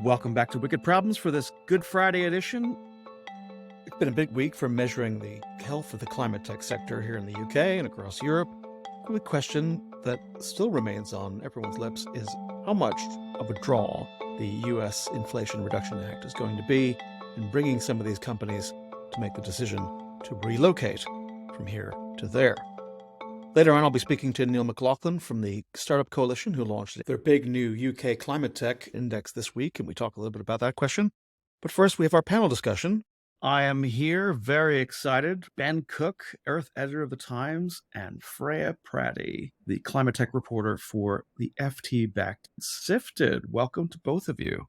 Welcome back to Wicked Problems for this Good Friday edition. It's been a big week for measuring the health of the climate tech sector here in the UK and across Europe. The question that still remains on everyone's lips is how much of a draw the US Inflation Reduction Act is going to be in bringing some of these companies to make the decision to relocate from here to there. Later on, I'll be speaking to Neil McLaughlin from the Startup Coalition, who launched their big new UK Climate Tech Index this week, and we talk a little bit about that question. But first, we have our panel discussion. I am here, very excited. Ben Cook, Earth editor of The Times, and Freya Praddy, the climate tech reporter for the FT-backed Sifted. Welcome to both of you.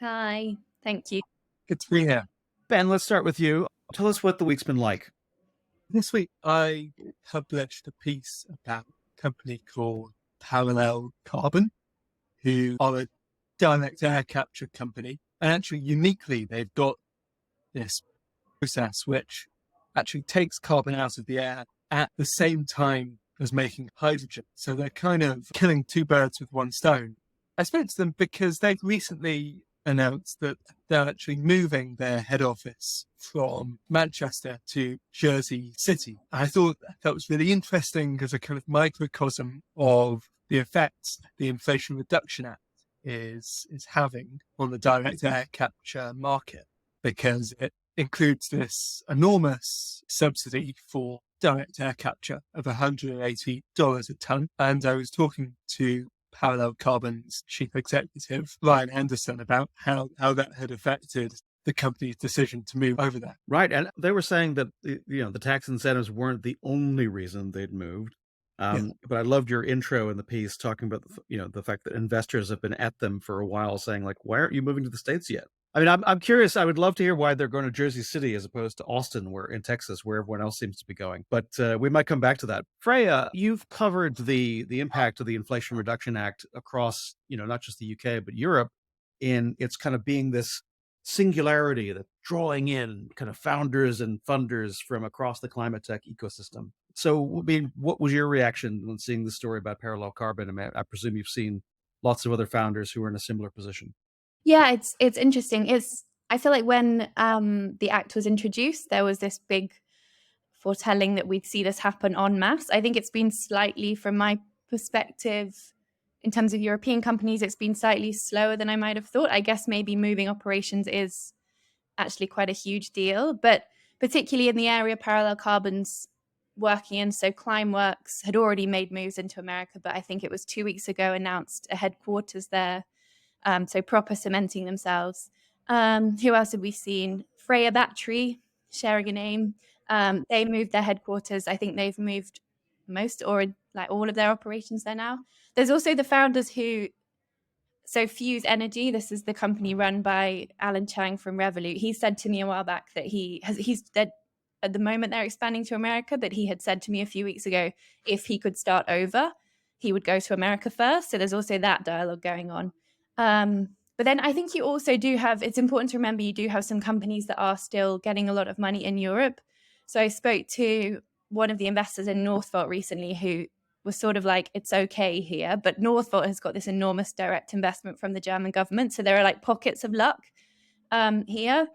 Hi, thank you. Good to be here. Ben, let's start with you. Tell us what the week's been like. This week, I published a piece about a company called Parallel Carbon, who are a direct air capture company. And actually, uniquely, they've got this process which actually takes carbon out of the air at the same time as making hydrogen. So they're kind of killing two birds with one stone. I spoke to them because they've recently announced that they're actually moving their head office from Manchester to Jersey City. I thought that was really interesting as a kind of microcosm of the effects the Inflation Reduction Act is having on the direct air capture market, because it includes this enormous subsidy for direct air capture of $180 a tonne. And I was talking to Parallel Carbon's chief executive, Ryan Henderson, about how that had affected the company's decision to move over there. Right. And they were saying that, the tax incentives weren't the only reason they'd moved. But I loved your intro in the piece talking about, the fact that investors have been at them for a while saying, like, why aren't you moving to the States yet? I mean, I'm curious. I would love to hear why they're going to Jersey City as opposed to Austin, where in Texas, where everyone else seems to be going. But we might come back to that. Freya, you've covered the impact of the Inflation Reduction Act across, not just the UK, but Europe, in its kind of being this singularity that drawing in kind of founders and funders from across the climate tech ecosystem. So, I mean, what was your reaction when seeing the story about Parallel Carbon? I mean, I presume you've seen lots of other founders who are in a similar position. Yeah, it's interesting. I feel like when the act was introduced, there was this big foretelling that we'd see this happen en masse. I think it's been slightly, from my perspective, in terms of European companies, it's been slightly slower than I might have thought. I guess maybe moving operations is actually quite a huge deal, but particularly in the area Parallel Carbon's working in. So Climeworks had already made moves into America, but I think it was 2 weeks ago announced a headquarters there. So proper cementing themselves. Who else have we seen? Freya Battery, sharing a name. They moved their headquarters. I think they've moved most or like all of their operations there now. There's also the founders so Fuse Energy, this is the company run by Alan Chang from Revolut. He said to me a while back that that at the moment they're expanding to America, but he had said to me a few weeks ago, if he could start over, he would go to America first. So there's also that dialogue going on. But then I think you also it's important to remember you do have some companies that are still getting a lot of money in Europe. So I spoke to one of the investors in Northvolt recently who was sort of like, it's okay here, but Northvolt has got this enormous direct investment from the German government. So there are like pockets of luck here.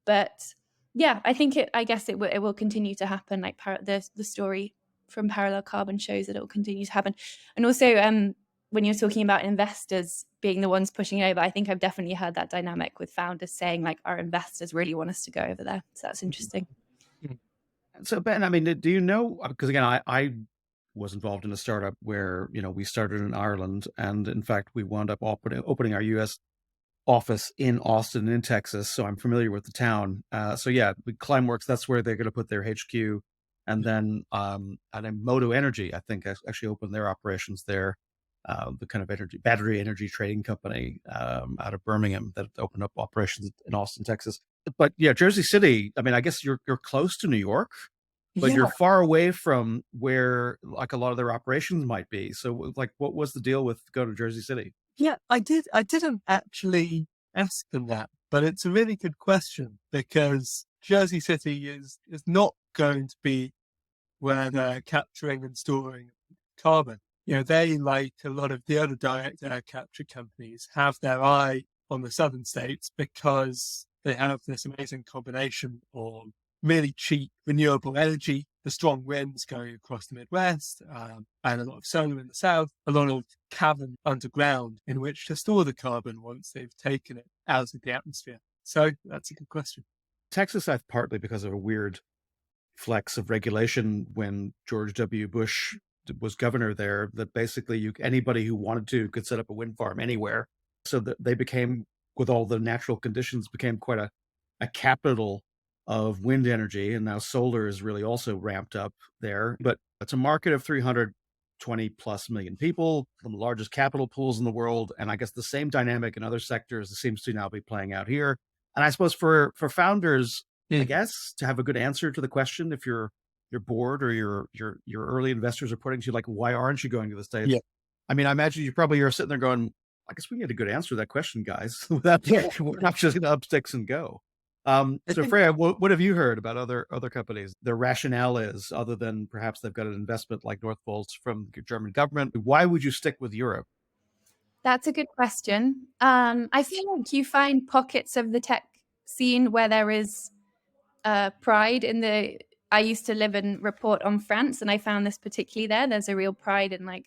But yeah, I guess it will continue to happen. Like the story from Parallel Carbon shows that it will continue to happen. And also, when you're talking about investors being the ones pushing over, I think I've definitely heard that dynamic with founders saying, like, our investors really want us to go over there. So that's interesting. So, Ben, I mean, do you know, because again, I was involved in a startup where, we started in Ireland, and in fact, we wound up opening our US office in Austin, in Texas. So I'm familiar with the town. So yeah, Climeworks, that's where they're going to put their HQ. And then Modo Energy, I think, actually opened their operations there. The kind of battery energy trading company out of Birmingham that opened up operations in Austin, Texas. But yeah, Jersey City, I mean, I guess you're close to New York, but you're far away from where like a lot of their operations might be. So like, what was the deal with go to Jersey City? Yeah, I didn't actually ask them that, but it's a really good question, because Jersey City is not going to be where they're capturing and storing carbon. They, like a lot of the other direct air capture companies, have their eye on the southern states because they have this amazing combination of really cheap renewable energy, the strong winds going across the Midwest, and a lot of solar in the south, a lot of cavern underground in which to store the carbon once they've taken it out of the atmosphere. So that's a good question. Texas, I've partly because of a weird flex of regulation when George W. Bush was governor there, that basically anybody who wanted to could set up a wind farm anywhere. So that they became, with all the natural conditions, became quite a capital of wind energy. And now solar is really also ramped up there. But it's a market of 320 plus million people, one of the largest capital pools in the world. And I guess the same dynamic in other sectors seems to now be playing out here. And I suppose for founders, I guess, to have a good answer to the question, if your board or your early investors are putting to you, like, why aren't you going to the States? Yeah. I mean, I imagine you probably are sitting there going, I guess we need a good answer to that question, guys. We're not just going to up sticks and go. So Freya, what have you heard about other companies? Their rationale is, other than perhaps they've got an investment like Northvolt from the German government, why would you stick with Europe? That's a good question. I feel like you find pockets of the tech scene where there is pride in the. I used to live and report on France, and I found this particularly there. There's a real pride in like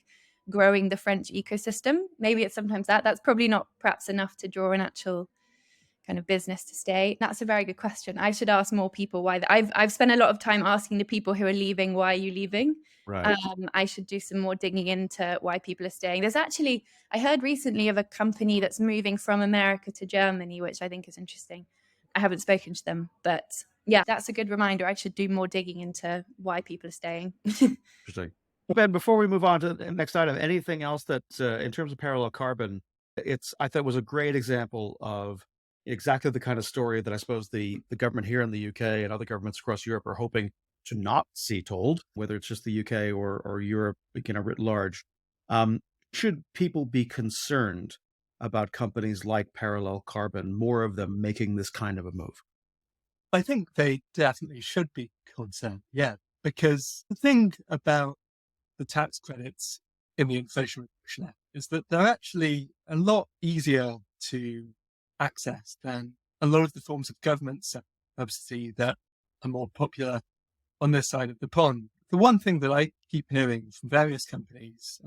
growing the French ecosystem. Maybe it's sometimes that's probably not perhaps enough to draw an actual kind of business to stay. That's a very good question. I should ask more people why. I've spent a lot of time asking the people who are leaving, why are you leaving? Right. I should do some more digging into why people are staying. There's actually, I heard recently of a company that's moving from America to Germany, which I think is interesting. I haven't spoken to them, but yeah, that's a good reminder. I should do more digging into why people are staying. Interesting. Ben, before we move on to the next item, anything else that, in terms of parallel carbon, I thought was a great example of exactly the kind of story that I suppose the government here in the UK and other governments across Europe are hoping to not see told, whether it's just the UK or Europe, writ large. Should people be concerned about companies like Parallel Carbon, more of them making this kind of a move? I think they definitely should be concerned, yeah, because the thing about the tax credits in the Inflation Reduction Act is that they're actually a lot easier to access than a lot of the forms of government subsidy that are more popular on this side of the pond. The one thing that I keep hearing from various companies,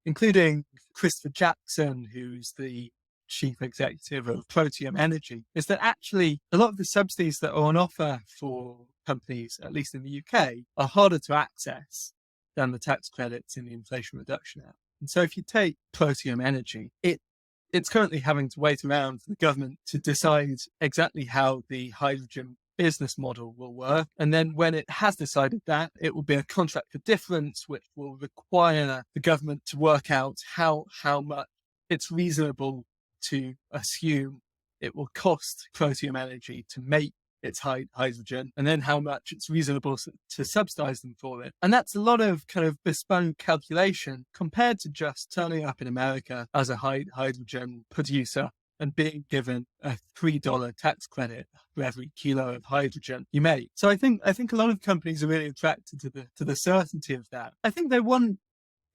including Christopher Jackson, who's the chief executive of Protium Energy, is that actually a lot of the subsidies that are on offer for companies, at least in the UK, are harder to access than the tax credits in the Inflation Reduction Act. And so if you take Protium Energy, it's currently having to wait around for the government to decide exactly how the hydrogen business model will work. And then when it has decided that, it will be a contract for difference, which will require the government to work out how much it's reasonable to assume it will cost Protium Energy to make its hydrogen, and then how much it's reasonable to subsidize them for it. And that's a lot of kind of bespoke calculation compared to just turning up in America as a hydrogen producer and being given a $3 tax credit for every kilo of hydrogen you make. So I think a lot of companies are really attracted to the certainty of that. I think the one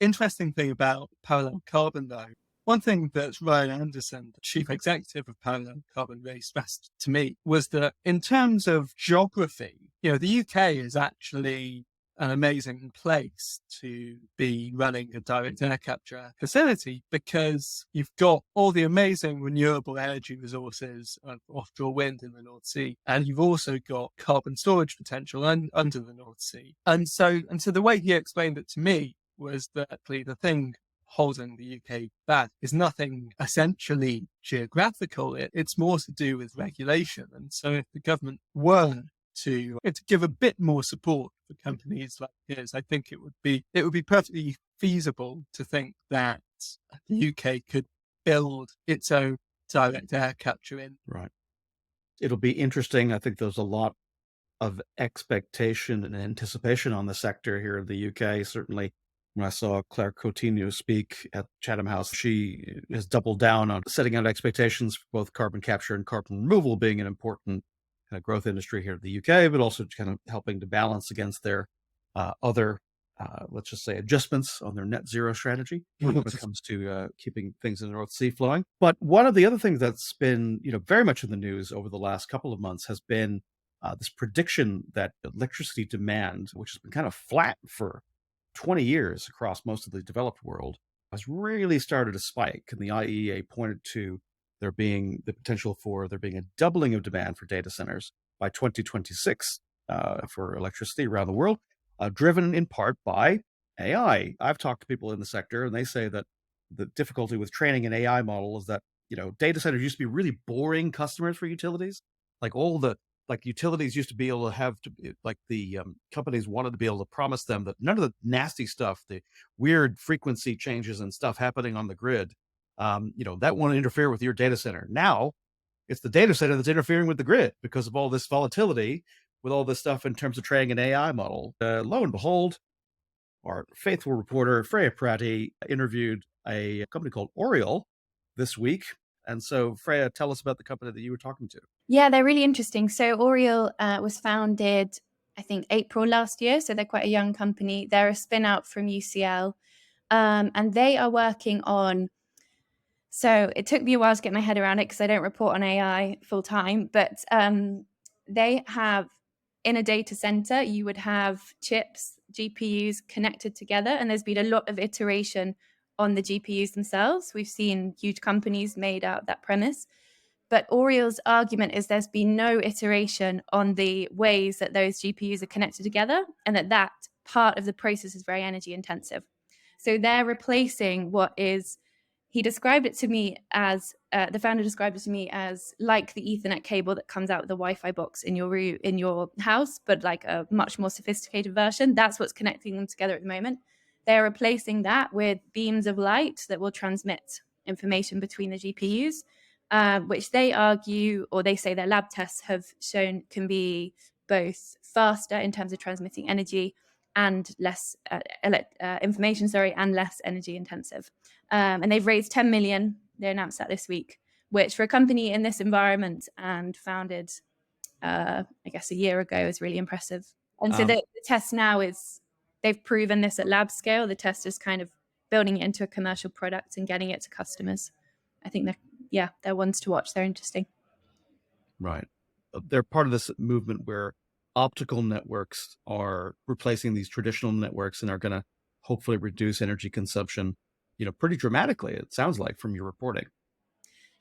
interesting thing about Parallel Carbon, though, one thing that Ryan Anderson, the chief executive of Parallel Carbon, really stressed to me was that in terms of geography, the UK is actually an amazing place to be running a direct air capture facility because you've got all the amazing renewable energy resources of offshore wind in the North Sea, and you've also got carbon storage potential under the North Sea. And so the way he explained it to me was that the thing holding the UK back is nothing essentially geographical. It's more to do with regulation. And so if the government were to give a bit more support for companies like his, I think it would be perfectly feasible to think that the UK could build its own direct air capture in. Right. It'll be interesting. I think there's a lot of expectation and anticipation on the sector here in the UK. Certainly, when I saw Claire Coutinho speak at Chatham House, she has doubled down on setting out expectations for both carbon capture and carbon removal being an important kind of growth industry here in the UK, but also kind of helping to balance against their other let's just say, adjustments on their net zero strategy when it comes to keeping things in the North Sea flowing. But one of the other things that's been, very much in the news over the last couple of months has been this prediction that electricity demand, which has been kind of flat for 20 years across most of the developed world, has really started to spike. And the IEA pointed to there being the potential for there being a doubling of demand for data centers by 2026 for electricity around the world, driven in part by AI. I've talked to people in the sector, and they say that the difficulty with training an AI model is that, data centers used to be really boring customers for utilities. Like utilities used to be able to have the companies wanted to be able to promise them that none of the nasty stuff, the weird frequency changes and stuff happening on the grid, that won't interfere with your data center. Now it's the data center that's interfering with the grid because of all this volatility with all this stuff in terms of training an AI model. Lo and behold, our faithful reporter, Freya Prati, interviewed a company called Oriole this week. And so, Freya, tell us about the company that you were talking to. Yeah, they're really interesting. So Oriole was founded, I think, April last year. So they're quite a young company. They're a spin out from UCL. And they are working on, so it took me a while to get my head around it because I don't report on AI full time, but they have, in a data center, you would have chips, GPUs connected together. And there's been a lot of iteration on the GPUs themselves. We've seen huge companies made out of that premise. But Oriole's argument is there's been no iteration on the ways that those GPUs are connected together, and that part of the process is very energy intensive. So they're replacing he described it to me as, the founder described it to me as like the Ethernet cable that comes out of the Wi-Fi box in your house, but like a much more sophisticated version. That's what's connecting them together at the moment. They're replacing that with beams of light that will transmit information between the GPUs. Which they argue, or they say their lab tests have shown can be both faster in terms of transmitting energy and less information, and less energy intensive. And they've raised 10 million. They announced that this week, which for a company in this environment and founded, I guess, a year ago is really impressive. And so the test now is, they've proven this at lab scale. The test is kind of building it into a commercial product and getting it to customers. I think they're ones to watch. They're interesting. Right. They're part of this movement where optical networks are replacing these traditional networks and are going to hopefully reduce energy consumption, pretty dramatically, it sounds like, from your reporting.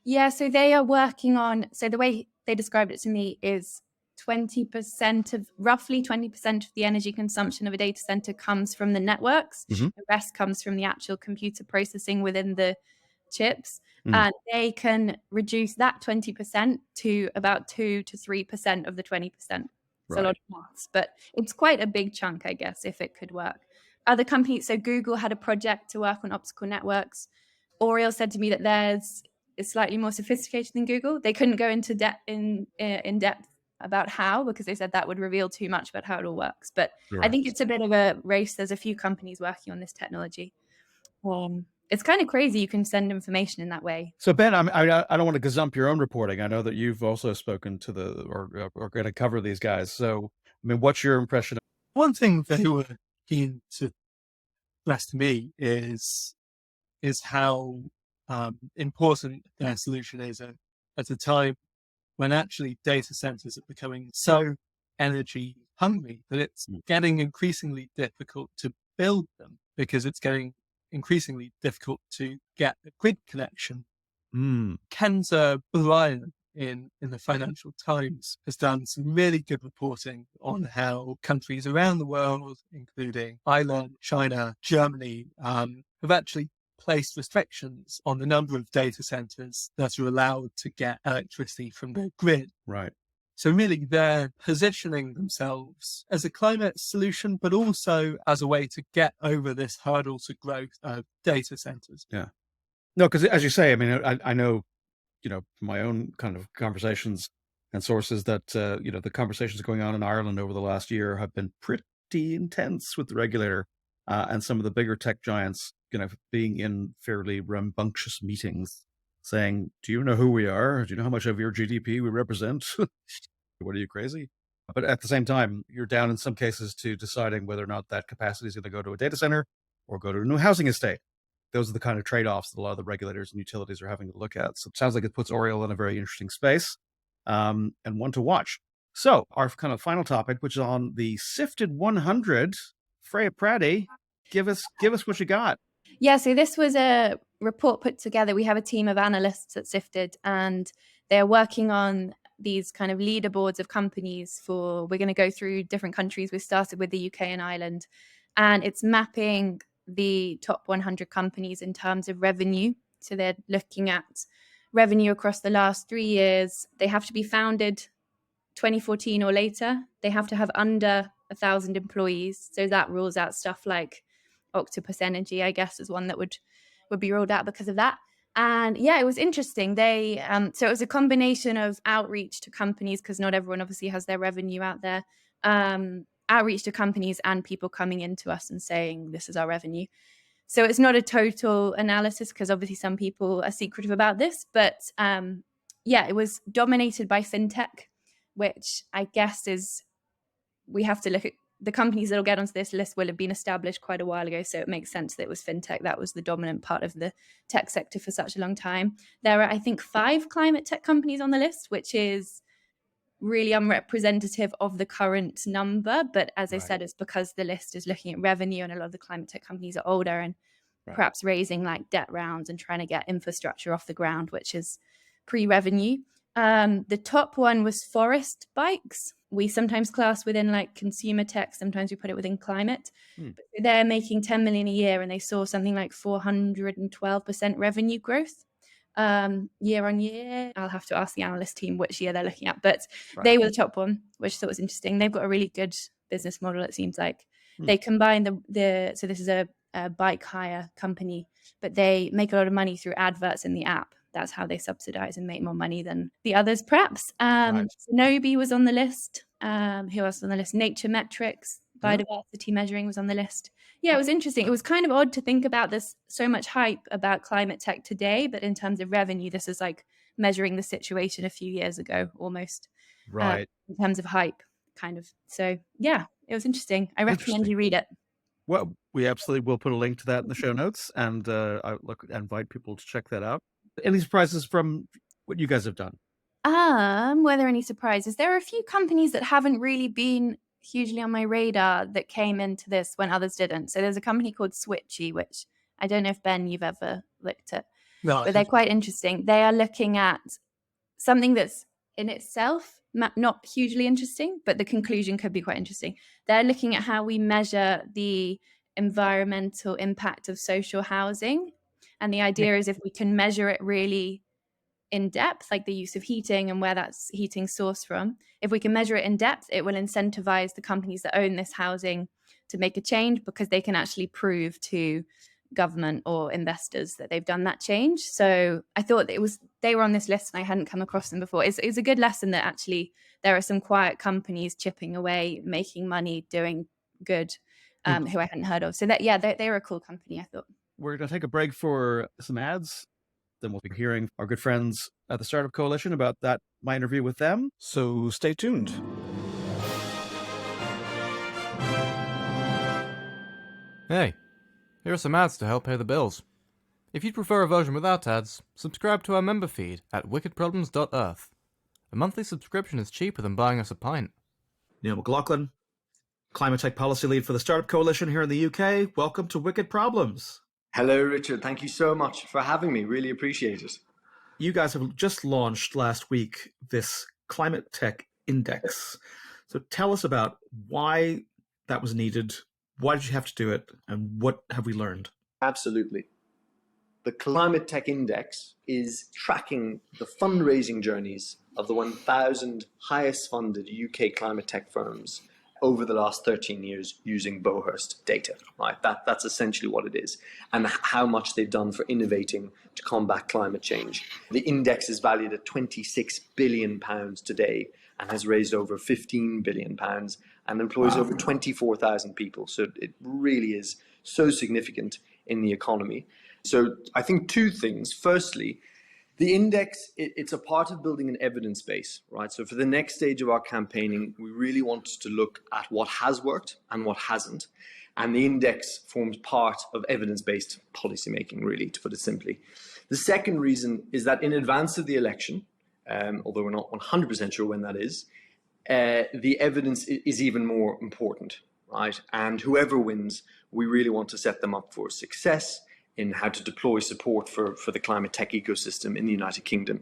Yeah, so they are working on, so the way they described it to me is roughly 20% of the energy consumption of a data center comes from the networks. Mm-hmm. The rest comes from the actual computer processing within the chips. And they can reduce that 20% to about 2 to 3% of the 20%. It's a lot of maths, but it's quite a big chunk, I guess, if it could work. Other companies, so Google had a project to work on optical networks. Oriole said to me that theirs is slightly more sophisticated than Google. They couldn't go into in depth about how, because they said that would reveal too much about how it all works. But I think it's a bit of a race. There's a few companies working on this technology. It's kind of crazy you can send information in that way. So Ben, I don't want to gazump your own reporting. I know that you've also spoken to or going to cover these guys. So, what's your impression? One thing they were keen to stress to me is how important their solution is at a time when actually data centers are becoming so energy hungry that it's getting increasingly difficult to build them because it's getting increasingly difficult to get a grid connection. Kenza Bryan in the Financial Times has done some really good reporting on how countries around the world, including Ireland, China, Germany, have actually placed restrictions on the number of data centers that are allowed to get electricity from their grid. Right. So really, they're positioning themselves as a climate solution, but also as a way to get over this hurdle to growth of data centers. Yeah. No, because as you say, I know, from my own kind of conversations and sources that, the conversations going on in Ireland over the last year have been pretty intense with the regulator and some of the bigger tech giants, being in fairly rambunctious meetings saying, do you know who we are? Do you know how much of your GDP we represent? What are you, crazy? But at the same time, you're down in some cases to deciding whether or not that capacity is going to go to a data center or go to a new housing estate. Those are the kind of trade-offs that a lot of the regulators and utilities are having to look at. So it sounds like it puts Oriole in a very interesting space, and one to watch. So our kind of final topic, which is on the Sifted 100, Freya Praddy, give us what you got. Yeah, so this was a report put together. We have a team of analysts at Sifted, and they're working on these kind of leaderboards of companies we're going to go through different countries. We started with the UK and Ireland, and it's mapping the top 100 companies in terms of revenue. So they're looking at revenue across the last 3 years. They have to be founded 2014 or later. They have to have under 1,000 employees. So that rules out stuff like Octopus Energy, I guess, is one that would be ruled out because of that. And yeah, it was interesting. They so it was a combination of outreach to companies, because not everyone obviously has their revenue out there. Outreach to companies and people coming into us and saying, this is our revenue. So it's not a total analysis, because obviously some people are secretive about this. But yeah, it was dominated by fintech, which I guess we have to look at the companies that will get onto this list will have been established quite a while ago. So it makes sense that it was fintech. That was the dominant part of the tech sector for such a long time. There are, I think, 5 climate tech companies on the list, which is really unrepresentative of the current number. But as I said, it's because the list is looking at revenue, and a lot of the climate tech companies are older and perhaps raising like debt rounds and trying to get infrastructure off the ground, which is pre-revenue. The top one was Forest Bikes. We sometimes class within like consumer tech, sometimes we put it within climate. But they're making 10 million a year, and they saw something like 412% revenue growth year on year. I'll have to ask the analyst team which year they're looking at, but they were the top one, which I thought was interesting. They've got a really good business model, it seems like. They combine so this is a bike hire company, but they make a lot of money through adverts in the app. That's how they subsidize and make more money than the others, perhaps. Sonobi was on the list. Who else was on the list? Nature Metrics, biodiversity measuring was on the list. Yeah, it was interesting. It was kind of odd to think about this, so much hype about climate tech today, but in terms of revenue, this is like measuring the situation a few years ago, almost. Right. In terms of hype, kind of. So yeah, it was interesting. I recommend you read it. Well, we absolutely will put a link to that in the show notes, and I invite people to check that out. Any surprises from what you guys have done? Were there any surprises? There are a few companies that haven't really been hugely on my radar that came into this when others didn't. So there's a company called Switchy, which I don't know if, Ben, you've ever looked at. No, but they're quite interesting. They are looking at something that's in itself not hugely interesting, but the conclusion could be quite interesting. They're looking at how we measure the environmental impact of social housing. And the idea is if we can measure it really in depth, like the use of heating and where that's heating sourced from, if we can measure it in depth, it will incentivize the companies that own this housing to make a change, because they can actually prove to government or investors that they've done that change. So I thought they were on this list and I hadn't come across them before. It's a good lesson that actually there are some quiet companies chipping away, making money, doing good, who I hadn't heard of. So they were a cool company, I thought. We're going to take a break for some ads. Then we'll be hearing our good friends at the Startup Coalition about my interview with them. So stay tuned. Hey, here are some ads to help pay the bills. If you'd prefer a version without ads, subscribe to our member feed at wickedproblems.earth. A monthly subscription is cheaper than buying us a pint. Neil McLaughlin, Climate Tech Policy Lead for the Startup Coalition here in the UK. Welcome to Wicked Problems. Hello, Richard. Thank you so much for having me. Really appreciate it. You guys have just launched last week this Climate Tech Index. So tell us about why that was needed, why did you have to do it, and what have we learned? Absolutely. The Climate Tech Index is tracking the fundraising journeys of the 1,000 highest funded UK climate tech firms over the last 13 years using Beauhurst data, right? That's essentially what it is, and how much they've done for innovating to combat climate change. The index is valued at £26 billion today and has raised over £15 billion and employs over 24,000 people. So it really is so significant in the economy. So I think two things. Firstly, The index, it's a part of building an evidence base, right? So for the next stage of our campaigning, we really want to look at what has worked and what hasn't. And the index forms part of evidence-based policymaking, really, to put it simply. The second reason is that in advance of the election, although we're not 100% sure when that is, the evidence is even more important, right? And whoever wins, we really want to set them up for success in how to deploy support for the climate tech ecosystem in the United Kingdom.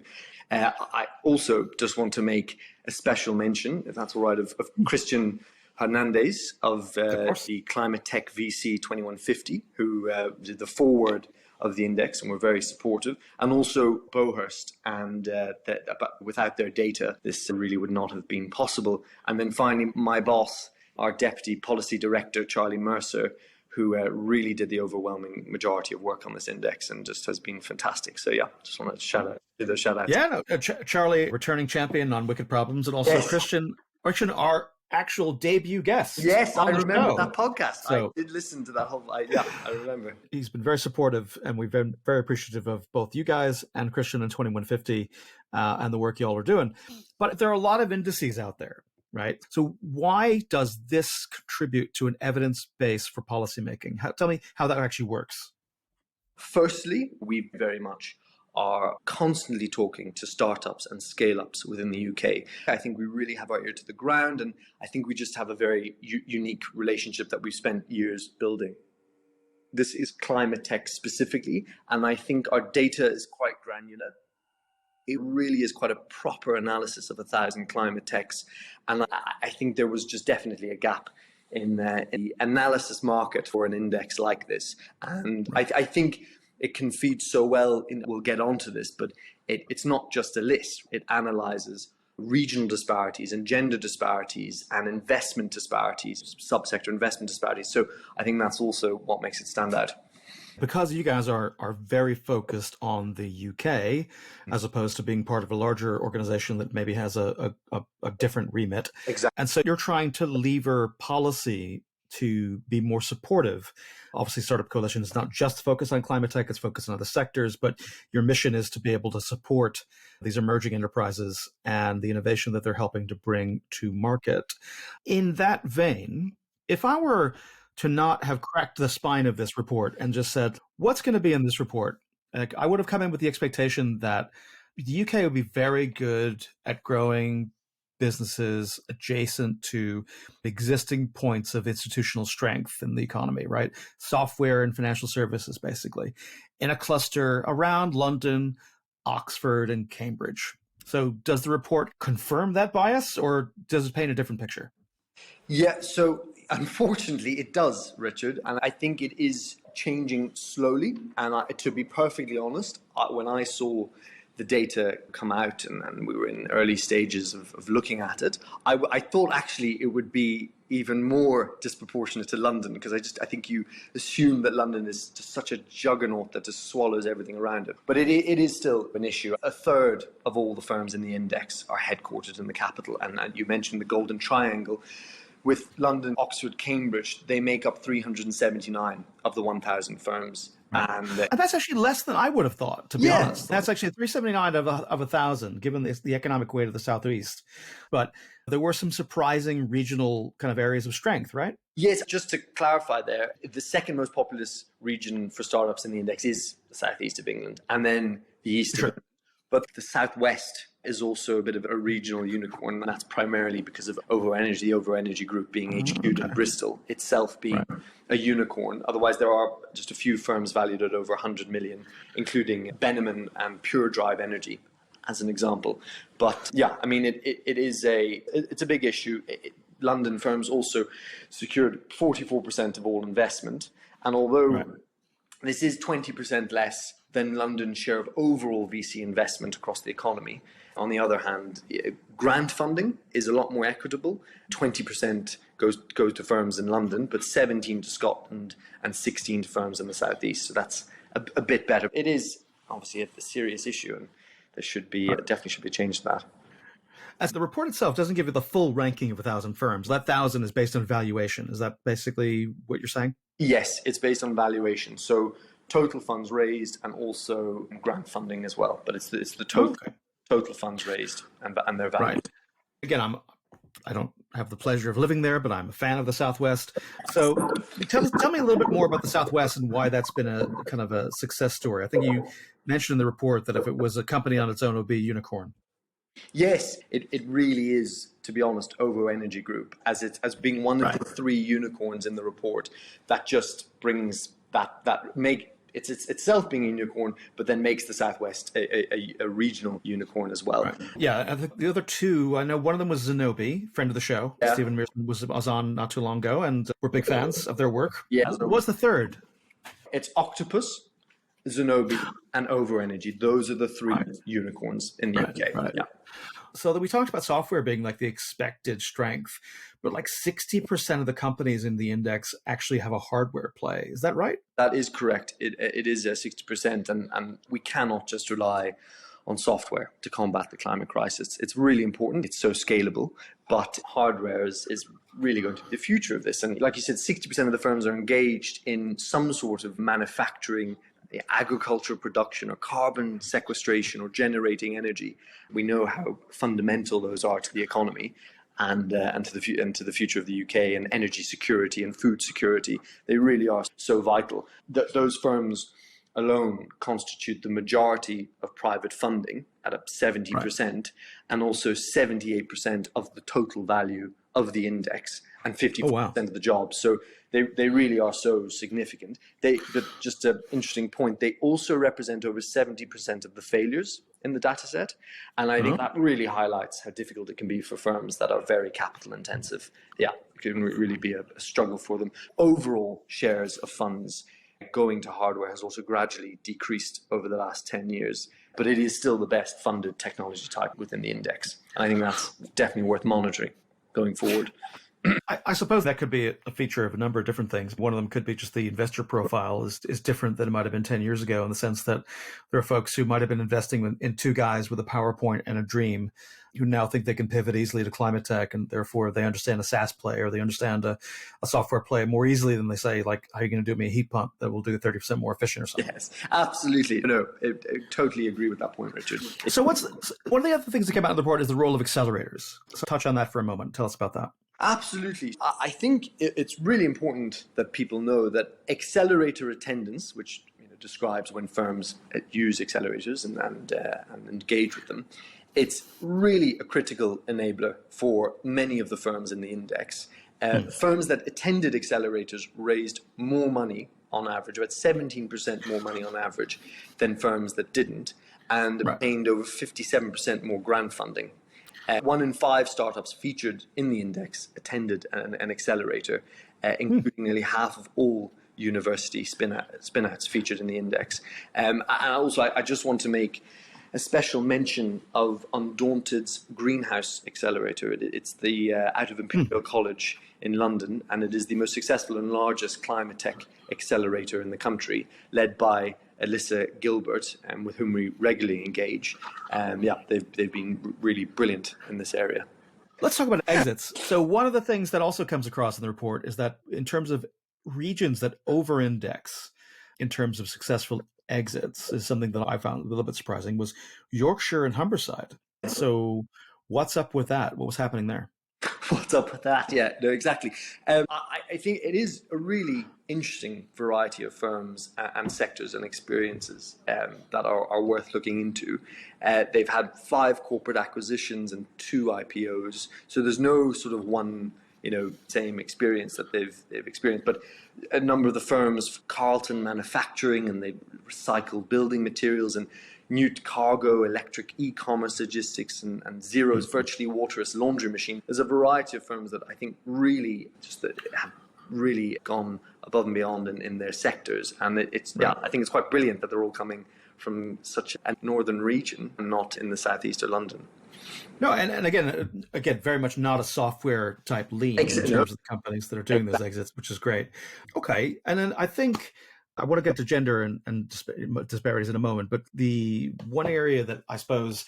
I also just want to make a special mention, if that's all right, of Christian Hernandez of the Climate Tech VC 2150, who did the foreword of the index and were very supportive, and also Bowhurst, and without their data, this really would not have been possible. And then finally, my boss, our Deputy Policy Director, Charlie Mercer, who really did the overwhelming majority of work on this index and just has been fantastic. So yeah, just want to do those shout outs. Yeah, no, Charlie, returning champion on Wicked Problems, and also Yes. Christian, our actual debut guest. Yes, I on the remember show. that podcast. So- I did listen to that whole. I remember. He's been very supportive, and we've been very appreciative of both you guys and Christian and 2150 and the work you all are doing. But there are a lot of indices out there, right? So why does this contribute to an evidence base for policymaking? Tell me how that actually works. Firstly, we very much are constantly talking to startups and scale-ups within the UK. I think we really have our ear to the ground, and I think we just have a very unique relationship that we've spent years building. This is climate tech specifically, and I think our data is quite granular. It really is quite a proper analysis of 1,000 climate techs, and I think there was just definitely a gap in the analysis market for an index like this. And I think it can feed so well we'll get onto this, but it's not just a list. It analyzes regional disparities and gender disparities and investment disparities, subsector investment disparities. So I think that's also what makes it stand out. Because you guys are very focused on the UK, as opposed to being part of a larger organization that maybe has a different remit. Exactly. And so you're trying to lever policy to be more supportive. Obviously, Startup Coalition is not just focused on climate tech, it's focused on other sectors, but your mission is to be able to support these emerging enterprises and the innovation that they're helping to bring to market. In that vein, if I were to not have cracked the spine of this report and just said, what's going to be in this report? I would have come in with the expectation that the UK would be very good at growing businesses adjacent to existing points of institutional strength in the economy, right? Software and financial services, basically, in a cluster around London, Oxford, and Cambridge. So does the report confirm that bias, or does it paint a different picture? Yeah, so unfortunately it does, Richard, and I think it is changing slowly. And to be perfectly honest, when I saw the data come out and we were in early stages of looking at it, I thought actually it would be even more disproportionate to London, because I think you assume that London is just such a juggernaut that just swallows everything around it. But it is still an issue. A third of all the firms in the index are headquartered in the capital, and you mentioned the Golden Triangle. With London, Oxford, Cambridge, they make up 379 of the 1,000 firms. And that's actually less than I would have thought, to be honest. That's actually 379 of 1,000, given the economic weight of the Southeast. But there were some surprising regional kind of areas of strength, right? Yes, just to clarify there, the second most populous region for startups in the index is the southeast of England, and then the east. Sure. But the southwest is also a bit of a regional unicorn, and that's primarily because of OVO-Energy, the OVO-Energy group being HQ'd in Bristol, itself being a unicorn. Otherwise, there are just a few firms valued at over 100 million, including Beneman and Pure Drive Energy, as an example. But yeah, I mean, it's a big issue. London firms also secured 44% of all investment, and although this is 20% less than London's share of overall VC investment across the economy, on the other hand, grant funding is a lot more equitable. 20% goes to firms in London, but 17% to Scotland and 16% to firms in the southeast. So that's a bit better. It is obviously a serious issue, and there definitely should be a change to that. As the report itself doesn't give you the full ranking of 1,000 firms. That 1,000 is based on valuation. Is that basically what you're saying? Yes, it's based on valuation. So total funds raised and also grant funding as well. But it's the total funds raised and their value. Right. Again, I don't have the pleasure of living there, but I'm a fan of the Southwest. So tell me a little bit more about the Southwest and why that's been a kind of a success story. I think you mentioned in the report that if it was a company on its own, it would be a unicorn. Yes, it really is, to be honest, OVO Energy Group, as being one of the 3 unicorns in the report. That just brings it's itself being a unicorn, but then makes the Southwest a regional unicorn as well. Right. Yeah, I think the other 2, I know one of them was Zenobē, friend of the show. Yeah. Stephen Mearson was on not too long ago, and we're big fans of their work. Yeah. What's the third? It's Octopus, Zenobē, and OVO Energy. Those are the 3 unicorns in the UK. Right. Yeah. So that we talked about software being like the expected strength, but like 60% of the companies in the index actually have a hardware play. Is that right? That is correct. It is 60%, and we cannot just rely on software to combat the climate crisis. It's really important. It's so scalable, but hardware is really going to be the future of this. And like you said, 60% of the firms are engaged in some sort of manufacturing, the agricultural production, or carbon sequestration, or generating energy. We know how fundamental those are to the economy and to the future of the UK, and energy security and food security. They really are so vital. Those firms alone constitute the majority of private funding at 70%, and also 78% of the total value of the index, and 50% of the jobs. So they really are so significant. Just an interesting point, they also represent over 70% of the failures in the data set. And I think that really highlights how difficult it can be for firms that are very capital intensive. Yeah, it can really be a struggle for them. Overall shares of funds going to hardware has also gradually decreased over the last 10 years, but it is still the best funded technology type within the index. And I think that's definitely worth monitoring going forward. I suppose that could be a feature of a number of different things. One of them could be just the investor profile is different than it might have been 10 years ago, in the sense that there are folks who might have been investing in 2 guys with a PowerPoint and a dream, who now think they can pivot easily to climate tech, and therefore they understand a SaaS play, or they understand a software play more easily than they say, like, how are you going to do me a heat pump that will do 30% more efficient or something? Yes, absolutely. No, I totally agree with that point, Richard. So one of the other things that came out of the report is the role of accelerators. So touch on that for a moment. Tell us about that. Absolutely. I think it's really important that people know that accelerator attendance, which describes when firms use accelerators and engage with them, it's really a critical enabler for many of the firms in the index. Firms that attended accelerators raised more money on average, about 17% more money on average than firms that didn't, and obtained over 57% more grant funding. 1 in 5 startups featured in the index attended an accelerator, including nearly half of all university spin-outs featured in the index. And also, I just want to make a special mention of Undaunted's Greenhouse Accelerator. It's the out of Imperial College in London, and it is the most successful and largest climate tech accelerator in the country, led by Alyssa Gilbert, with whom we regularly engage. They've been really brilliant in this area. Let's talk about exits. So one of the things that also comes across in the report is that in terms of regions that over-index in terms of successful exits, is something that I found a little bit surprising, was Yorkshire and Humberside. So what's up with that? What was happening there? What's up with that? Yeah, no, exactly. I think it is a really interesting variety of firms and sectors and experiences that are worth looking into. They've had 5 corporate acquisitions and 2 IPOs, so there's no sort of one same experience that they've experienced. But a number of the firms, Carlton Manufacturing, and they recycle building materials, and Newt Cargo, electric e-commerce logistics, and Xero's virtually waterless laundry machine. There's a variety of firms that I think really have really gone above and beyond in their sectors. And I think it's quite brilliant that they're all coming from such a northern region and not in the southeast of London. No, and again, very much not a software type lean in terms of the companies that are doing those exits, which is great. Okay, and then I think I want to get to gender and disparities in a moment, but the one area that I suppose,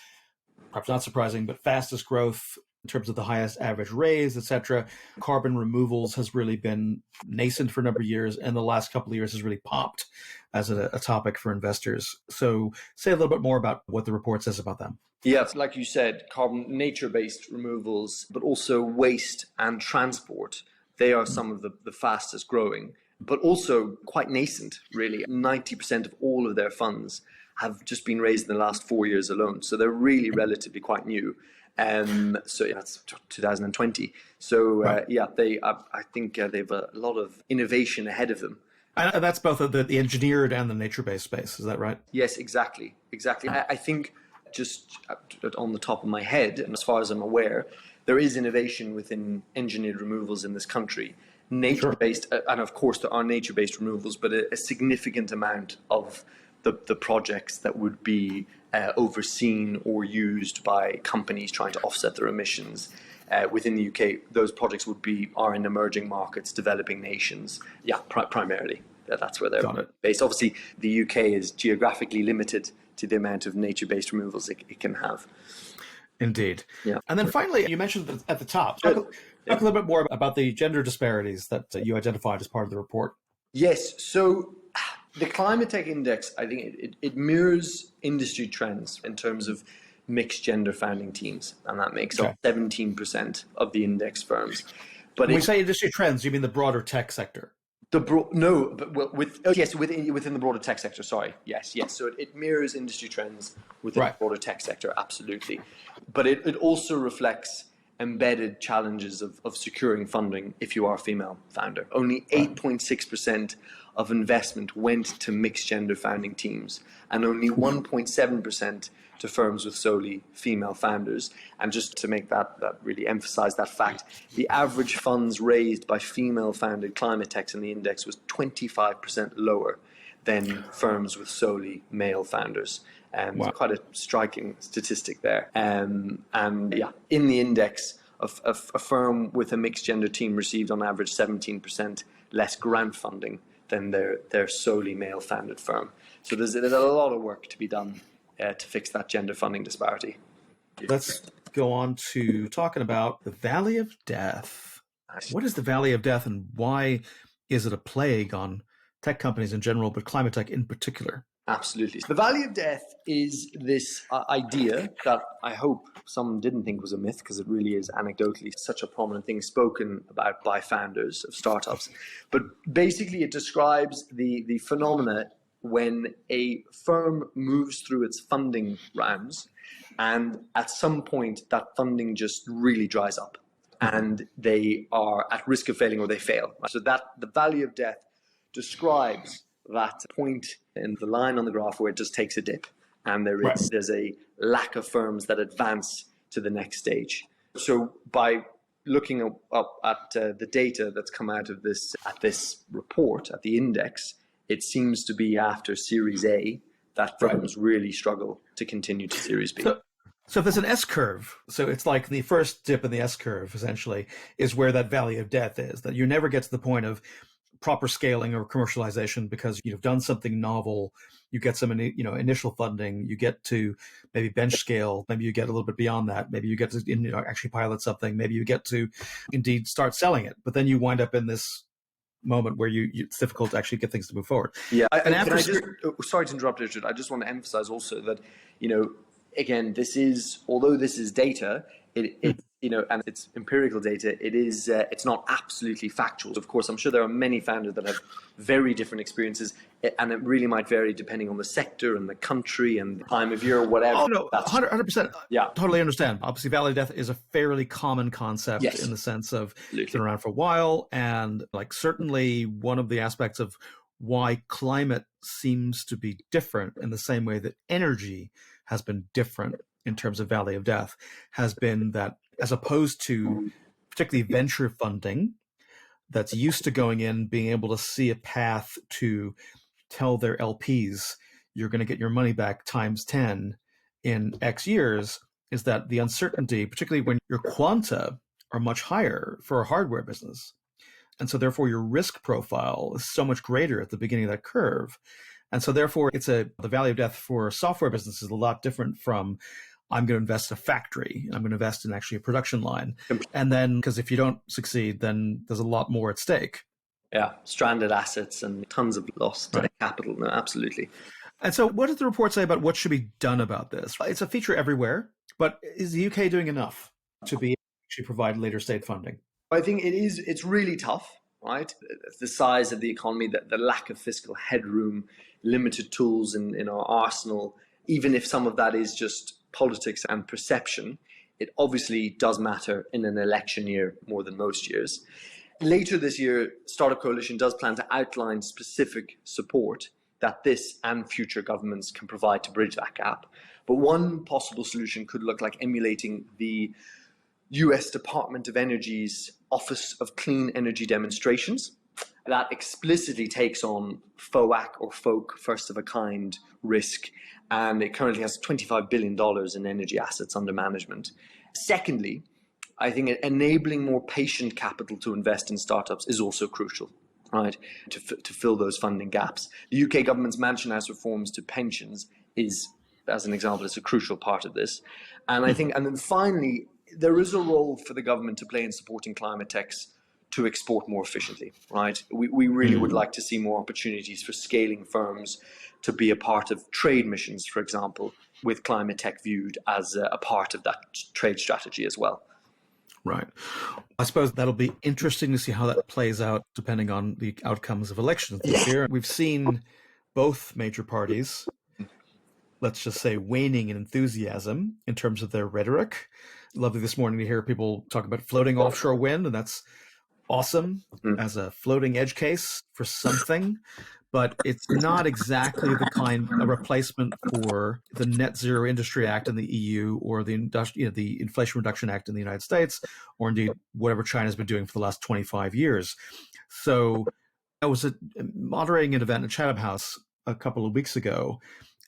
perhaps not surprising, but fastest growth in terms of the highest average raise, etc. Carbon removals has really been nascent for a number of years, and the last couple of years has really popped as a topic for investors. So say a little bit more about what the report says about them. Yeah, like you said, carbon nature-based removals, but also waste and transport, they are some of the fastest growing, but also quite nascent, really. 90% of all of their funds have just been raised in the last 4 years alone. So they're really relatively quite new. So yeah, that's 2020. So I think they have a lot of innovation ahead of them. And that's both the engineered and the nature-based space. Is that right? Yes, exactly. I think just on the top of my head, and as far as I'm aware, there is innovation within engineered removals in this country. Nature-based, and of course there are nature-based removals, but a significant amount of the projects that would be overseen or used by companies trying to offset their emissions within the UK, those projects are in emerging markets, developing nations. Yeah, primarily. That's where they're based. Obviously, the UK is geographically limited to the amount of nature-based removals it can have. Indeed. Yeah. And then finally, you mentioned at the top, talk a little bit more about the gender disparities that you identified as part of the report. Yes. So the Climate Tech Index, I think it mirrors industry trends in terms of mixed gender founding teams, and that makes up 17% of the index firms. But when we say industry trends, you mean the broader tech sector? Within the broader tech sector. Sorry, yes. So it mirrors industry trends within the broader tech sector, absolutely. But it also reflects embedded challenges of securing funding if you are a female founder. Only 8.6% of investment went to mixed gender founding teams, and only 1.7% to firms with solely female founders. And just to make that really emphasize that fact, the average funds raised by female founded climate techs in the index was 25% lower than firms with solely male founders. Quite a striking statistic there. In the index, a firm with a mixed gender team received on average 17% less grant funding than their solely male founded firm. So there's a lot of work to be done to fix that gender funding disparity. Let's go on to talking about the Valley of Death. What is the Valley of Death, and why is it a plague on tech companies in general, but climate tech in particular? Absolutely. The Valley of Death is this idea that I hope some didn't think was a myth, because it really is anecdotally such a prominent thing spoken about by founders of startups. But basically it describes the phenomena when a firm moves through its funding rounds, and at some point that funding just really dries up and they are at risk of failing, or they fail. So that the Valley of Death describes that point in the line on the graph where it just takes a dip, and there's a lack of firms that advance to the next stage. So by looking up at the data that's come out of this report, at the index, it seems to be after Series A that firms really struggle to continue to Series B. So if there's an S-curve, so it's like the first dip in the S-curve, essentially, is where that Valley of Death is, that you never get to the point of proper scaling or commercialization because you've done something novel, you get some initial funding, you get to maybe bench scale, maybe you get a little bit beyond that, maybe you get to actually pilot something, maybe you get to indeed start selling it, but then you wind up in this moment where it's difficult to actually get things to move forward. Yeah, sorry to interrupt, Richard. I just want to emphasize also that, again, although this is data, and it's empirical data, it's not absolutely factual. Of course, I'm sure there are many founders that have very different experiences, and it really might vary depending on the sector and the country and the time of year or whatever. Oh, no, 100%. Yeah. Totally understand. Obviously, Valley of Death is a fairly common concept in the sense of it's been around for a while, and certainly one of the aspects of why climate seems to be different in the same way that energy has been different in terms of Valley of Death has been that, as opposed to particularly venture funding that's used to going in, being able to see a path to tell their LPs you're going to get your money back times 10 in X years, is that the uncertainty, particularly when your quanta are much higher for a hardware business. And so therefore your risk profile is so much greater at the beginning of that curve. And so therefore the Valley of Death for software business is a lot different from I'm going to invest in a factory. I'm going to invest in actually a production line. And then, because if you don't succeed, then there's a lot more at stake. Yeah, stranded assets and tons of lost capital. No, absolutely. And so what does the report say about what should be done about this? It's a feature everywhere, but is the UK doing enough to be actually provide later state funding? I think it's really tough, right? The size of the economy, the lack of fiscal headroom, limited tools in our arsenal, even if some of that is just politics and perception, it obviously does matter in an election year more than most years. Later this year, Startup Coalition does plan to outline specific support that this and future governments can provide to bridge that gap. But one possible solution could look like emulating the US Department of Energy's Office of Clean Energy Demonstrations. That explicitly takes on FOAC or folk, first of a kind risk, and it currently has $25 billion in energy assets under management. Secondly, I think enabling more patient capital to invest in startups is also crucial, right, to fill those funding gaps. The UK government's Mansion House reforms to pensions is, as an example, is a crucial part of this. And I think, and then finally, there is a role for the government to play in supporting climate techs to export more efficiently, right? We really would like to see more opportunities for scaling firms to be a part of trade missions, for example, with climate tech viewed as a part of that trade strategy as well. Right. I suppose that'll be interesting to see how that plays out depending on the outcomes of elections this year. We've seen both major parties, let's just say, waning in enthusiasm in terms of their rhetoric. Lovely this morning to hear people talk about floating offshore wind, and that's awesome as a floating edge case for something. But it's not exactly the kind of replacement for the Net Zero Industry Act in the EU or the Inflation Reduction Act in the United States, or indeed whatever China's been doing for the last 25 years. So I was moderating an event at Chatham House a couple of weeks ago,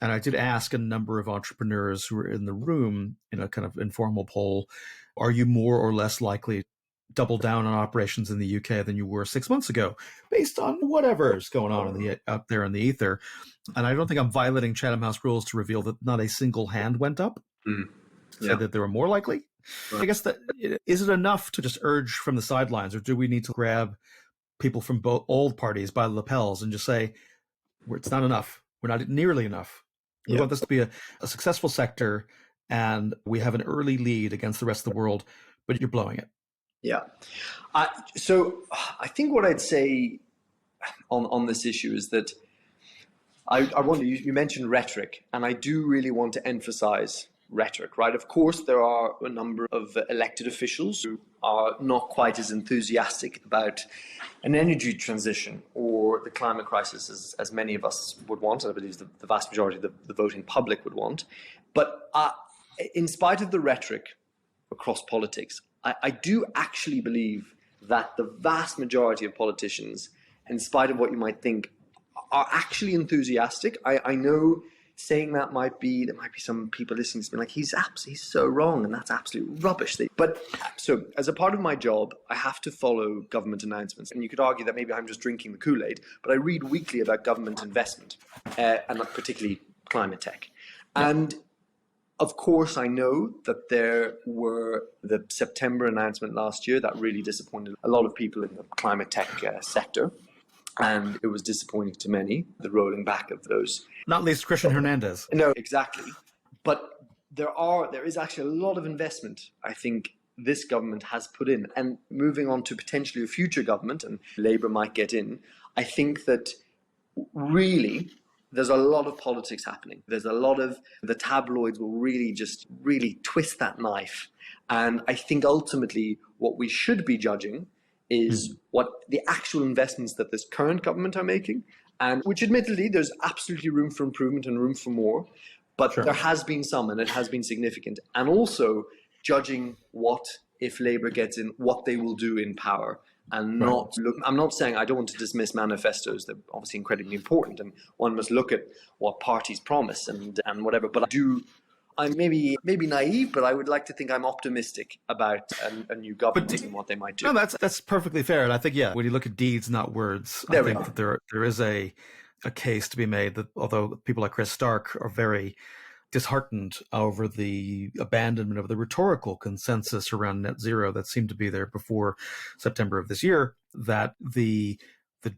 and I did ask a number of entrepreneurs who were in the room in a kind of informal poll, are you more or less likely double down on operations in the UK than you were 6 months ago, based on whatever's going on up there in the ether? And I don't think I'm violating Chatham House rules to reveal that not a single hand went up, said that they were more likely. Right. I guess that, is it enough to just urge from the sidelines, or do we need to grab people from both old parties by the lapels and just say, it's not enough, we're not nearly enough. We want this to be a successful sector, and we have an early lead against the rest of the world, but you're blowing it. Yeah. So I think what I'd say on this issue is that I want you mentioned rhetoric, and I do really want to emphasize rhetoric, right? Of course, there are a number of elected officials who are not quite as enthusiastic about an energy transition or the climate crisis as many of us would want, and I believe the vast majority of the voting public would want. But in spite of the rhetoric across politics, I do actually believe that the vast majority of politicians, in spite of what you might think, are actually enthusiastic. I know saying that there might be some people listening to me like, he's so wrong, and that's absolute rubbish. But so as a part of my job, I have to follow government announcements. And you could argue that maybe I'm just drinking the Kool-Aid, but I read weekly about government investment, and not particularly climate tech. And of course, I know that there were the September announcement last year that really disappointed a lot of people in the climate tech sector. And it was disappointing to many, the rolling back of those. Not least Christian Hernandez. No, exactly. But there is actually a lot of investment, I think, this government has put in. And moving on to potentially a future government, and Labour might get in, I think that really there's a lot of politics happening. There's a lot of, the tabloids will really twist that knife. And I think ultimately what we should be judging is what the actual investments that this current government are making, and which admittedly there's absolutely room for improvement and room for more, but there has been some, and it has been significant. And also judging what, if Labour gets in, what they will do in power. And not look, I'm not saying, I don't want to dismiss manifestos, they're obviously incredibly important, and one must look at what parties promise and whatever, but I'm maybe naive, but I would like to think I'm optimistic about a new government and what they might do. No, that's perfectly fair. And I think, when you look at deeds, not words, I think that there is a case to be made that although people like Chris Stark are very disheartened over the abandonment of the rhetorical consensus around net zero that seemed to be there before September of this year, that the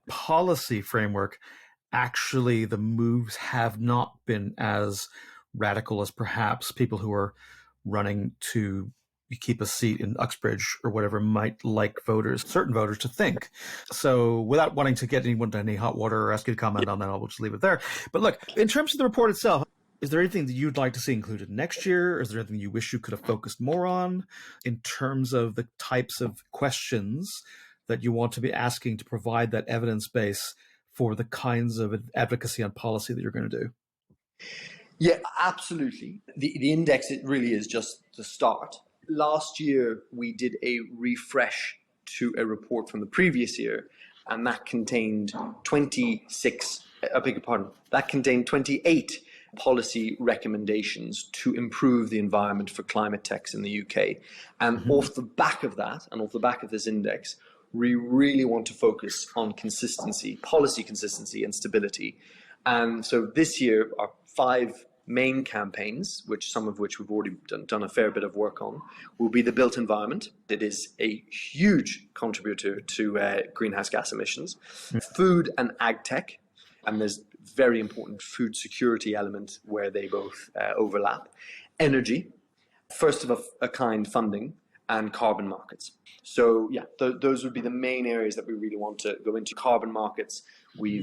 policy framework, actually the moves have not been as radical as perhaps people who are running to keep a seat in Uxbridge or whatever might like certain voters to think. So without wanting to get anyone to any hot water or ask you to comment on that, I'll just leave it there. But look, in terms of the report itself, is there anything that you'd like to see included next year? Is there anything you wish you could have focused more on in terms of the types of questions that you want to be asking to provide that evidence base for the kinds of advocacy on policy that you're going to do? Yeah, absolutely. The index, it really is just the start. Last year, we did a refresh to a report from the previous year, and that contained 28 policy recommendations to improve the environment for climate techs in the UK. And off the back of that, and off the back of this index, we really want to focus on consistency, policy consistency and stability. And so this year, our 5 main campaigns, some of which we've already done a fair bit of work on, will be the built environment. It is a huge contributor to greenhouse gas emissions. Food and ag tech, and there's very important food security element where they both overlap. Energy, first of a kind funding, and carbon markets. So yeah, those would be the main areas that we really want to go into. Carbon markets, we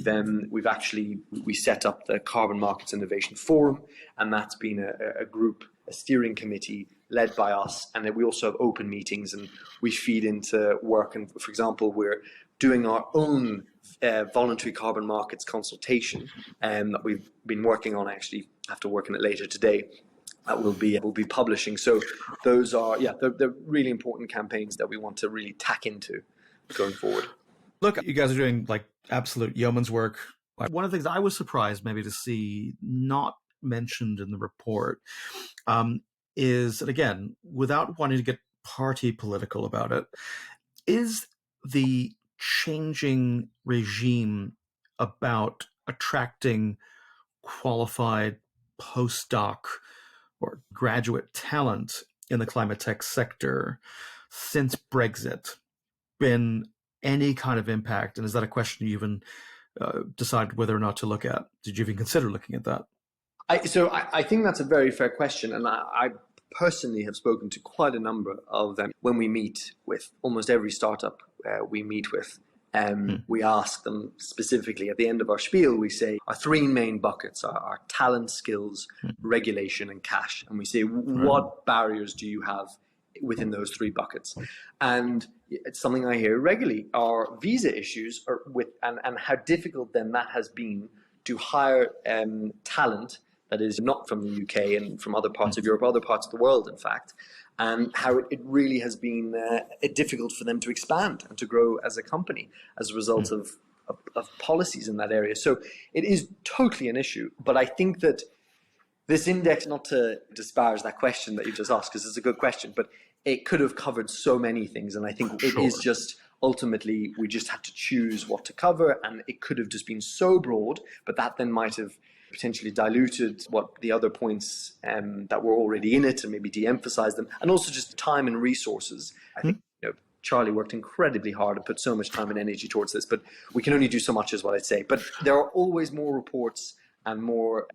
set up the Carbon Markets Innovation Forum, and that's been a steering committee led by us, and then we also have open meetings and we feed into work. And for example, we're doing our own voluntary carbon markets consultation that we've been working on. I actually have to work on it later today. That we'll be publishing. So those are, they're really important campaigns that we want to really tack into going forward. Look, you guys are doing like absolute yeoman's work. One of the things I was surprised maybe to see not mentioned in the report is, and again, without wanting to get party political about it, is the changing regime about attracting qualified postdoc or graduate talent in the climate tech sector since Brexit been any kind of impact? And is that a question you even decided whether or not to look at? Did you even consider looking at that? I think that's a very fair question. And I personally have spoken to quite a number of them. When we meet with almost every startup we meet with, we ask them specifically at the end of our spiel, we say our 3 main buckets are talent, skills, regulation, and cash. And we say, what barriers do you have within those 3 buckets? And it's something I hear regularly are visa issues and how difficult then that has been to hire talent that is not from the UK and from other parts of Europe, other parts of the world, in fact, and how it really has been difficult for them to expand and to grow as a company as a result of policies in that area. So it is totally an issue. But I think that this index, not to disparage that question that you just asked, because it's a good question, but it could have covered so many things. And I think it is just ultimately we just had to choose what to cover, and it could have just been so broad, but that then might have potentially diluted what the other points that were already in it and maybe de-emphasize them, and also just time and resources. I think Charlie worked incredibly hard and put so much time and energy towards this, but we can only do so much is what I'd say. But there are always more reports and more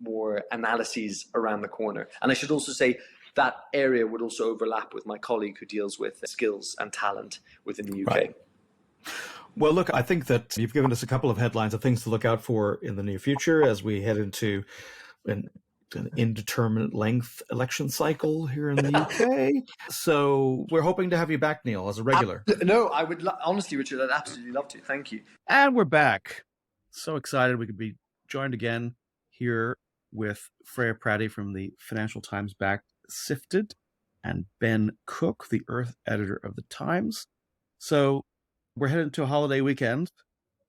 analyses around the corner. And I should also say that area would also overlap with my colleague who deals with skills and talent within the UK. Right. Well, look, I think that you've given us a couple of headlines of things to look out for in the near future as we head into an indeterminate length election cycle here in the UK. So we're hoping to have you back, Neil, as a regular. No, I would honestly, Richard, I'd absolutely love to. Thank you. And we're back. So excited we could be joined again here with Freya Pratty from the Financial Times backed Sifted and Ben Cook, the Earth editor of the Times. So we're headed to a holiday weekend,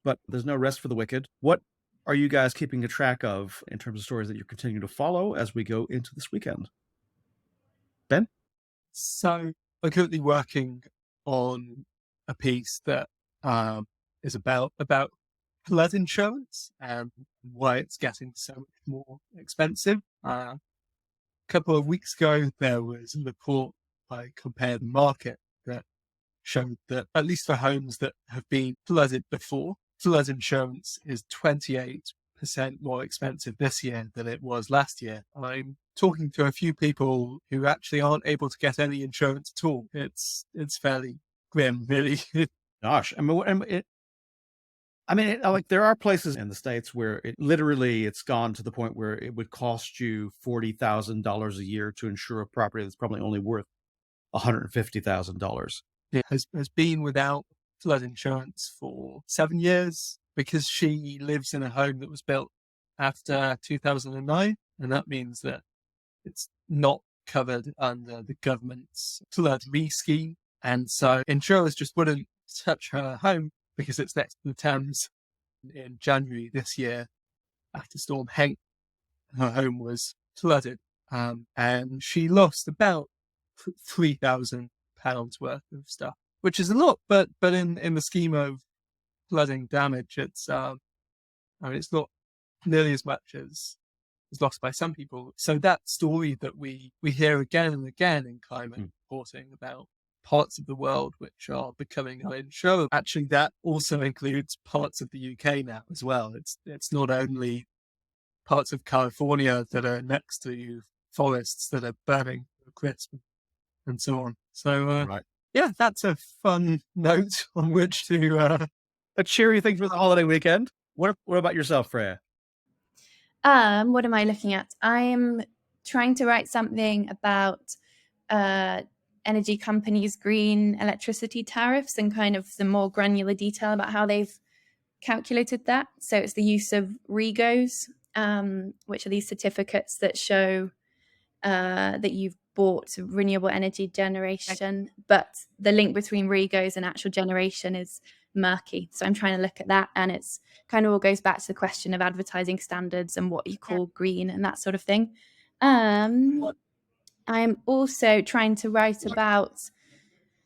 but there's no rest for the wicked. What are you guys keeping a track of in terms of stories that you're continuing to follow as we go into this weekend? Ben? So I'm currently working on a piece that is about flood insurance and why it's getting so much more expensive. couple of weeks ago, there was a report by Compare the Market that showed that, at least for homes that have been flooded before, flood insurance is 28% more expensive this year than it was last year. I'm talking to a few people who actually aren't able to get any insurance at all. It's fairly grim, really. Gosh, like there are places in the States where it's gone to the point where it would cost you $40,000 a year to insure a property that's probably only worth $150,000. It has been without flood insurance for 7 years because she lives in a home that was built after 2009, and that means that it's not covered under the government's flood scheme, and so insurers just wouldn't touch her home because it's next to the Thames. In January this year, after Storm Henk, her home was flooded, and she lost about £3,000 worth of stuff, which is a lot, but in the scheme of flooding damage, it's it's not nearly as much as is lost by some people. So that story that we hear again and again in climate reporting about parts of the world which are becoming uninsurable, actually that also includes parts of the UK now as well. It's not only parts of California that are next to forests that are burning to a crisp and so on. So Right. yeah, that's a fun note on which to A cheery thing for the holiday weekend. What about yourself, Freya? What am I looking at? I am trying to write something about energy companies' green electricity tariffs and kind of some more granular detail about how they've calculated that. So it's the use of REGOs, which are these certificates that show that you've bought renewable energy generation, but the link between REGOs and actual generation is murky. So I'm trying to look at that, and it's kind of all goes back to the question of advertising standards and what you call green and that sort of thing. I'm also trying to write about,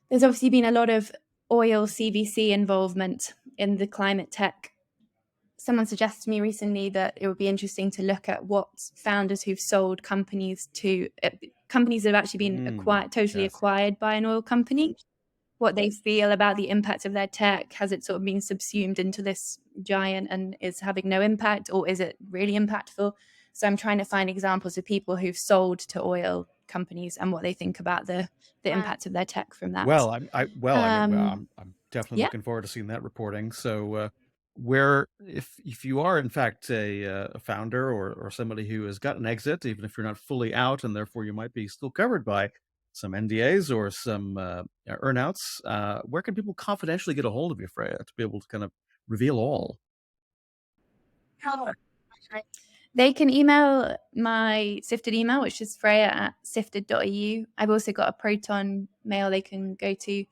there's obviously been a lot of oil CVC involvement in the climate tech. Someone suggested to me recently that it would be interesting to look at what founders who've sold companies to companies that have actually been acquired by an oil company, what they feel about the impact of their tech. Has it sort of been subsumed into this giant and is having no impact, or is it really impactful? So I'm trying to find examples of people who've sold to oil companies and what they think about the impact of their tech from that. Well, I'm definitely looking forward to seeing that reporting. So, where if you are in fact a founder or somebody who has got an exit, even if you're not fully out, and therefore you might be still covered by some NDAs or some earnouts, where can people confidentially get a hold of you, Freya, to be able to kind of reveal all? They can email my Sifted email, which is freya@sifted.eu. I've also got a Proton mail they can go to,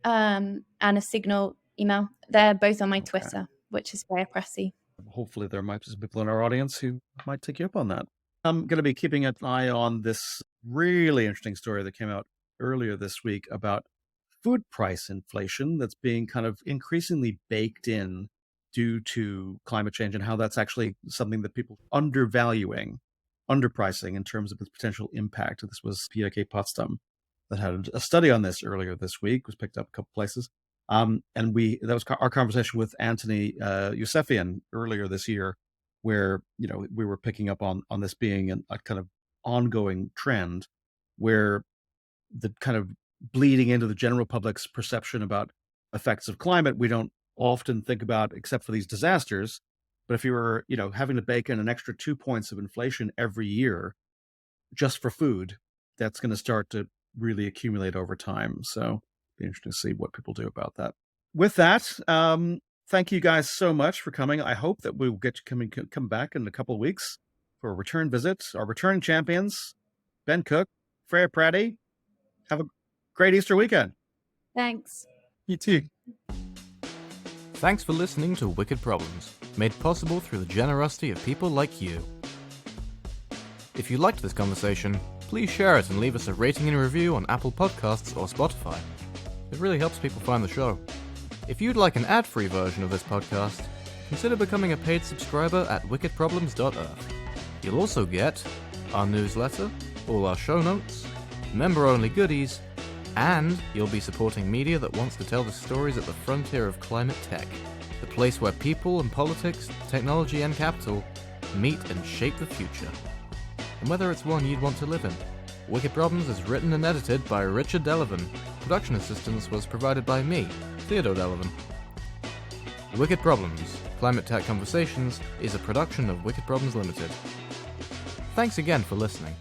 and a Signal email. They're both on my Twitter, which is Freya Pressey. Hopefully there might be some people in our audience who might take you up on that. I'm going to be keeping an eye on this really interesting story that came out earlier this week about food price inflation that's being kind of increasingly baked in due to climate change, and how that's actually something that people underpricing in terms of its potential impact. This was PIK Potsdam that had a study on this earlier this week. It was picked up a couple places. And that was our conversation with Anthony Yousefian earlier this year, where, you know, we were picking up on this being a kind of ongoing trend where the kind of bleeding into the general public's perception about effects of climate, we don't often think about except for these disasters. But if you were, you know, having to bake in an extra 2 points of inflation every year just for food, that's going to start to really accumulate over time. So it'll be interesting to see what people do about that. With that, thank you guys so much for coming. I hope that we'll get to come back in a couple of weeks for a return visit. Our returning champions, Ben Cook, Freya Pratty. Have a great Easter weekend. Thanks. You too. Thanks for listening to Wicked Problems, made possible through the generosity of people like you. If you liked this conversation, please share it and leave us a rating and review on Apple Podcasts or Spotify. It really helps people find the show. If you'd like an ad-free version of this podcast, consider becoming a paid subscriber at wickedproblems.earth. You'll also get our newsletter, all our show notes, member-only goodies, and you'll be supporting media that wants to tell the stories at the frontier of climate tech, the place where people and politics, technology and capital meet and shape the future. And whether it's one you'd want to live in. Wicked Problems is written and edited by Richard Delavan. Production assistance was provided by me, Theodore Delavan. Wicked Problems, Climate Tech Conversations, is a production of Wicked Problems Limited. Thanks again for listening.